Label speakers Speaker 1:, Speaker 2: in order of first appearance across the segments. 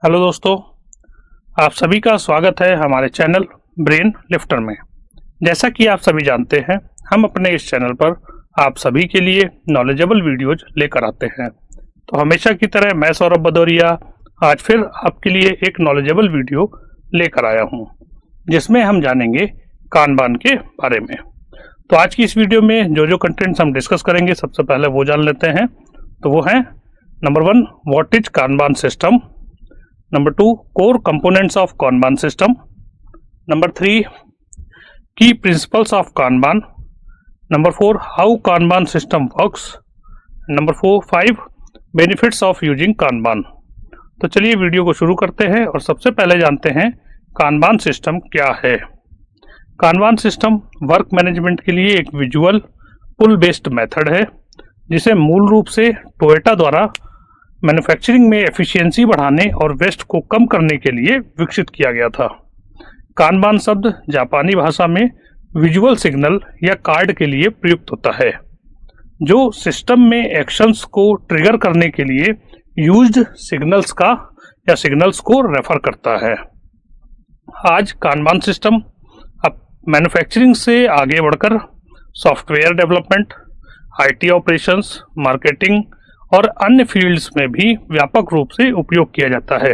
Speaker 1: Hello दोस्तों, आप सभी का स्वागत है हमारे चैनल ब्रेन लिफ्टर में। जैसा कि आप सभी जानते हैं, हम अपने इस चैनल पर आप सभी के लिए नॉलेजेबल वीडियोज लेकर आते हैं। तो हमेशा की तरह मैं सौरभ भदौरिया आज फिर आपके लिए एक नॉलेजेबल वीडियो लेकर आया हूं, जिसमें हम जानेंगे कानबान के बारे में। तो आज की इस वीडियो में जो जो कंटेंट्स हम डिस्कस करेंगे, सबसे पहले वो जान लेते हैं। तो वो है number 1, what is Kanban system. Number 2, core components of Kanban system. Number 3, key principles of Kanban. Number 4, how Kanban system works. Number 5, benefits of using Kanban. तो चलिए वीडियो को शुरू करते हैं और सबसे पहले जानते हैं कानबान सिस्टम क्या है। कानबान सिस्टम वर्क मैनेजमेंट के लिए एक विजुअल पुल बेस्ड मेथड है, जिसे मूल रूप से टोयोटा द्वारा मैन्युफैक्चरिंग में एफिशिएंसी बढ़ाने और वेस्ट को कम करने के लिए विकसित किया गया था। कानबान शब्द जापानी भाषा में विजुअल सिग्नल या कार्ड के लिए प्रयुक्त होता है, जो सिस्टम में एक्शंस को ट्रिगर करने के लिए यूज्ड सिग्नल्स का या सिग्नल्स को रेफर करता है। आज कानबान सिस्टम अब मैन्युफैक्चरिंग से आगे बढ़कर software development, IT operations, marketing और अन्य फील्ड्स में भी व्यापक रूप से उपयोग किया जाता है।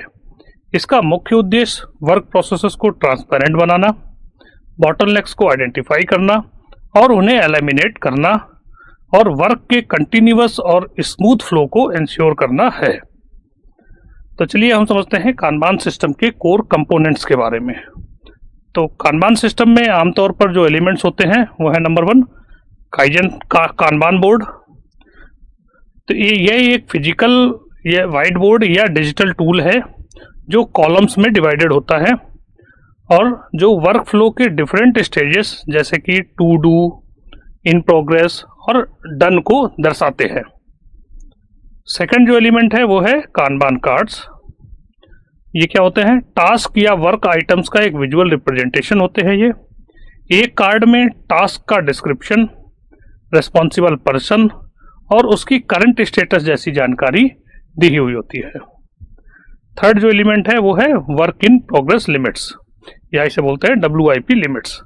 Speaker 1: इसका मुख्य उद्देश्य वर्क प्रोसेसेस को ट्रांसपेरेंट बनाना, बॉटलनेक्स को आइडेंटिफाई करना और उन्हें एलिमिनेट करना, और वर्क के कंटिन्यूअस और स्मूथ फ्लो को इंश्योर करना है। तो चलिए हम समझते हैं कानबान सिस्टम के कोर कंपोनेंट्स के बारे में। तो कानबान सिस्टम में आमतौर पर जो एलिमेंट्स होते हैं वो है नंबर 1, काइजन कानबान बोर्ड। तो ये एक फिजिकल या वाइट बोर्ड या डिजिटल टूल है जो कॉलम्स में डिवाइडेड होता है और जो वर्क फ्लो के डिफरेंट स्टेजेस जैसे कि टू डू, इन प्रोग्रेस और डन को दर्शाते हैं। सेकंड जो एलिमेंट है वो है कानबान कार्ड्स। ये क्या होते हैं? टास्क या वर्क आइटम्स का एक विजुअल रिप्रेजेंटेशन होते हैं। ये एक कार्ड में टास्क का डिस्क्रिप्शन, रेस्पॉन्सिबल पर्सन और उसकी करंट स्टेटस जैसी जानकारी दी हुई होती है। थर्ड जो एलिमेंट है वो है वर्क इन प्रोग्रेस लिमिट्स, या इसे बोलते हैं WIP लिमिट्स।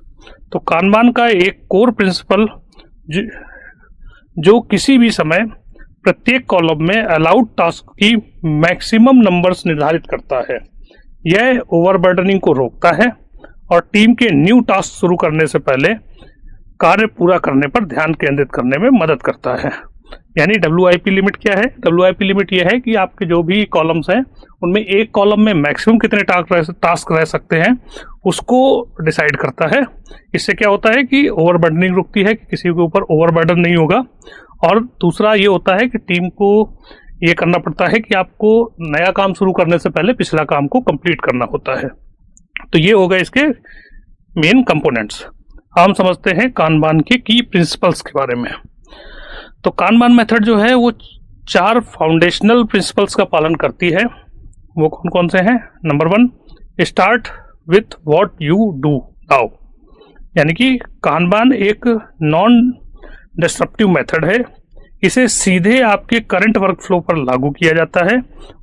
Speaker 1: तो कानबान का एक कोर प्रिंसिपल जो किसी भी समय प्रत्येक कॉलम में अलाउड टास्क की मैक्सिमम नंबर्स निर्धारित करता है। यह ओवरबर्डनिंग को रोकता है और टीम के न्यू टास्क शुरू करने से पहले कार्य पूरा करने पर ध्यान केंद्रित करने में मदद करता है। यानी WIP लिमिट क्या है? WIP लिमिट ये है कि आपके जो भी कॉलम्स हैं उनमें एक कॉलम में मैक्सिमम कितने टास्क रह सकते हैं उसको डिसाइड करता है। इससे क्या होता है कि ओवरबर्डनिंग रुकती है, कि किसी के ऊपर ओवरबर्डन नहीं होगा। और दूसरा ये होता है कि टीम को ये करना पड़ता है कि आपको नया काम शुरू करने से पहले पिछला काम को कंप्लीट करना होता है। तो ये हो गए इसके मेन कंपोनेंट्स। हम समझते हैं कानबान के की प्रिंसिपल्स के बारे में। तो कानबान मेथड जो है वो 4 फाउंडेशनल प्रिंसिपल्स का पालन करती है। वो कौन कौन से हैं? Number 1, start with what you do now. यानी कि कानबान एक नॉन डिस्ट्रप्टिव मेथड है। इसे सीधे आपके करंट वर्क फ्लो पर लागू किया जाता है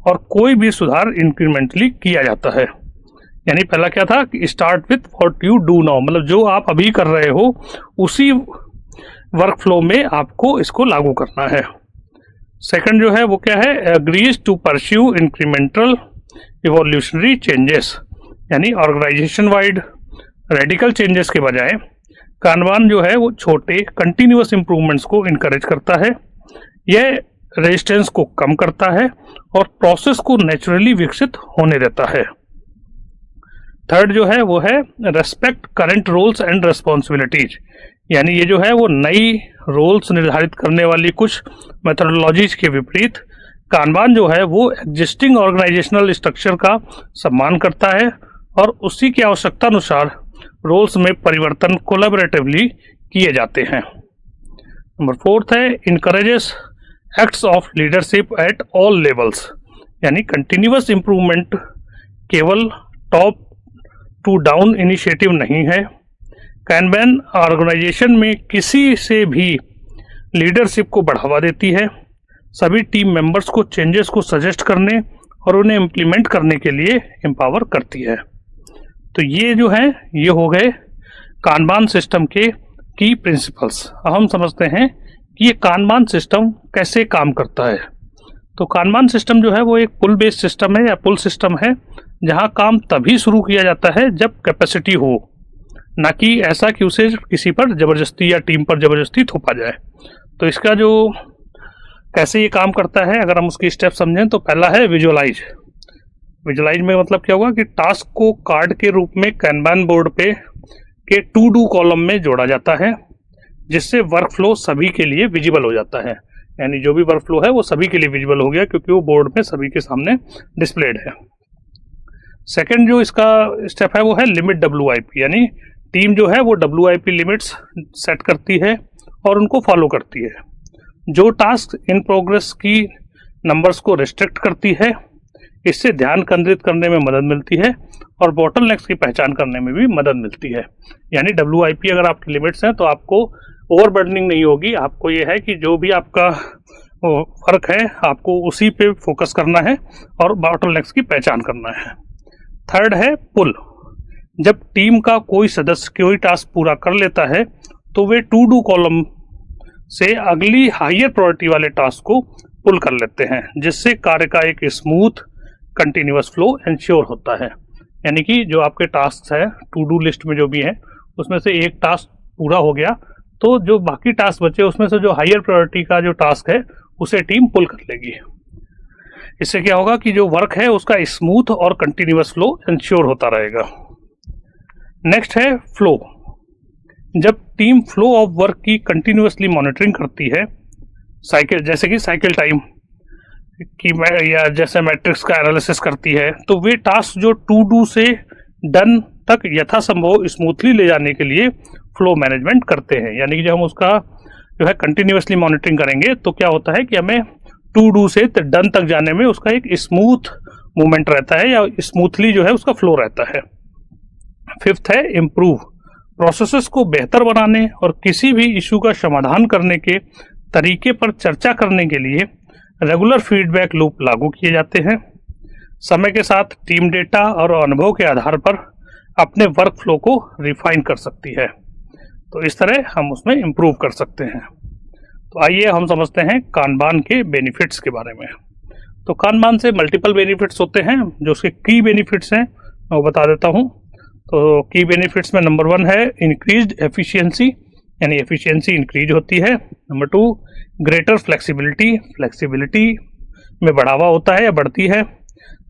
Speaker 1: और कोई भी सुधार इंक्रीमेंटली किया जाता है। यानी पहला क्या था कि start with what you do now, मतलब जो आप अभी कर रहे हो उसी वर्क फ्लो में आपको इसको लागू करना है। सेकंड जो है वो क्या है? Agrees to pursue incremental evolutionary changes. यानी ऑर्गेनाइजेशन वाइड रेडिकल चेंजेस के बजाय कानबान जो है वो छोटे कंटिन्यूअस इंप्रूवमेंट्स को इनकरेज करता है। यह रेजिस्टेंस को कम करता है और प्रोसेस को नेचुरली विकसित होने देता है। थर्ड जो है वो है respect current roles and responsibilities. यानी ये जो है वो नई रोल्स निर्धारित करने वाली कुछ मेथोडोलॉजीज के विपरीत कानबान जो है वो एग्जिस्टिंग ऑर्गेनाइजेशनल स्ट्रक्चर का सम्मान करता है और उसी की आवश्यकता अनुसार रोल्स में परिवर्तन कोलैबोरेटिवली किए जाते हैं। नंबर 4 है encourages acts of leadership at all levels. यानी कंटिन्यूअस इंप्रूवमेंट केवल टॉप टू डाउन इनिशिएटिव नहीं है। कानबान ऑर्गेनाइजेशन में किसी से भी लीडरशिप को बढ़ावा देती है। सभी टीम मेंबर्स को चेंजेस को सजेस्ट करने और उन्हें इम्प्लीमेंट करने के लिए एम्पावर करती है। तो ये जो है ये हो गए कानबान सिस्टम के की प्रिंसिपल्स। अब हम समझते हैं कि ये कानबान सिस्टम कैसे काम करता है। तो कानबान सिस्टम जो है वो एक पुल बेस्ड सिस्टम है या पुल सिस्टम है, जहां काम तभी शुरू किया जाता है जब कैपेसिटी हो, ना कि ऐसा कि उसे किसी पर जबरदस्ती या टीम पर जबरदस्ती थोपा जाए। तो इसका जो कैसे ये काम करता है, अगर हम उसकी स्टेप समझें तो पहला है विजुअलाइज। विजुअलाइज में मतलब क्या होगा कि टास्क को कार्ड के रूप में कैनबान बोर्ड पे के टू डू कॉलम में जोड़ा जाता है, जिससे वर्क फ्लो सभी के लिए विजिबल हो जाता है। यानी जो भी वर्क फ्लो है वो सभी के लिए विजिबल हो गया, क्योंकि वो बोर्ड में सभी के सामने डिस्प्लेड है। सेकंड जो इसका स्टेप है वो है लिमिट WIP, यानी टीम जो है वो WIP लिमिट्स सेट करती है और उनको फॉलो करती है, जो टास्क इन प्रोग्रेस की नंबर्स को रिस्ट्रिक्ट करती है। इससे ध्यान केंद्रित करने में मदद मिलती है और बॉटलनेक्स की पहचान करने में भी मदद मिलती है। यानी WIP अगर आपकी लिमिट्स हैं तो आपको ओवरबर्डनिंग नहीं होगी। आपको ये है कि जो भी आपका वर्क है आपको उसी पे फोकस करना है और बॉटलनेक्स की पहचान करना है। थर्ड है पुल। जब टीम का कोई सदस्य कोई टास्क पूरा कर लेता है तो वे टू डू कॉलम से अगली हायर प्रायोरिटी वाले टास्क को पुल कर लेते हैं, जिससे कार्य का एक स्मूथ कंटिन्यूअस फ्लो इंश्योर होता है। यानी कि जो आपके टास्क है टू डू लिस्ट में जो भी है उसमें से एक टास्क पूरा हो गया तो जो बाकी टास्क बचे उसमें से जो हायर प्रायोरिटी का जो टास्क है उसे टीम पुल कर लेगी। इससे क्या होगा कि जो वर्क है उसका स्मूथ और कंटिन्यूअस फ्लो इंश्योर होता रहेगा। नेक्स्ट है फ्लो। जब टीम फ्लो ऑफ वर्क की कंटिन्यूअसली मॉनिटरिंग करती है, साइकिल जैसे कि साइकिल टाइम की या जैसे मैट्रिक्स का एनालिसिस करती है, तो वे टास्क जो टू डू से डन तक यथासंभव स्मूथली ले जाने के लिए फ्लो मैनेजमेंट करते हैं। यानी कि जब हम उसका जो है कंटिन्यूअसली मॉनिटरिंग करेंगे तो क्या होता है कि हमें टू डू से डन तक जाने में उसका एक स्मूथ मूवमेंट रहता है या स्मूथली जो है उसका फ्लो रहता है। फिफ्थ है इम्प्रूव। प्रोसेसेस को बेहतर बनाने और किसी भी इशू का समाधान करने के तरीके पर चर्चा करने के लिए रेगुलर फीडबैक लूप लागू किए जाते हैं। समय के साथ टीम डेटा और अनुभव के आधार पर अपने वर्क फ्लो को रिफाइन कर सकती है, तो इस तरह हम उसमें इम्प्रूव कर सकते हैं। तो आइए हम समझते हैं कानबान के बेनिफिट्स के बारे में। तो कानबान से मल्टीपल बेनिफिट्स होते हैं। जो उसके की बेनिफिट्स हैं मैं वो बता देता हूँ। तो की बेनिफिट्स में नंबर 1 है इंक्रीज्ड एफिशिएंसी, यानी एफिशिएंसी इंक्रीज होती है। नंबर 2 ग्रेटर फ्लेक्सिबिलिटी, फ्लेक्सिबिलिटी में बढ़ावा होता है या बढ़ती है।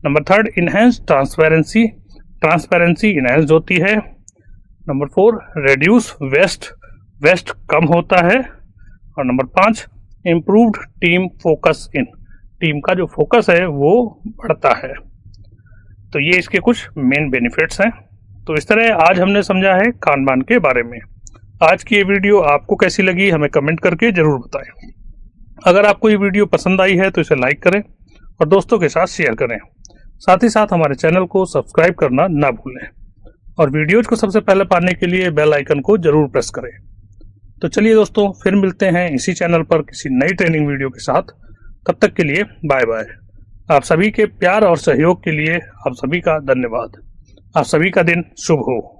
Speaker 1: Number 3 enhance transparency, transparency enhance होती है। नंबर 4 रेड्यूस वेस्ट, वेस्ट कम होता है। और number 5 improved team focus in, team का जो फोकस है वो बढ़ता है। तो ये इसके कुछ मेन बेनिफिट्स हैं। तो इस तरह आज हमने समझा है कानबान के बारे में। आज की ये वीडियो आपको कैसी लगी हमें कमेंट करके जरूर बताएं। अगर आपको ये वीडियो पसंद आई है तो इसे लाइक करें और दोस्तों के साथ शेयर करें। साथ ही साथ हमारे चैनल को सब्सक्राइब करना ना भूलें और वीडियोज को सबसे पहले पाने के लिए बेल आइकन को जरूर प्रेस करें। तो चलिए दोस्तों, फिर मिलते हैं इसी चैनल पर किसी नई ट्रेनिंग वीडियो के साथ। तब तक के लिए बाय बाय। आप सभी के प्यार और सहयोग के लिए आप सभी का धन्यवाद। आप सभी का दिन शुभ हो।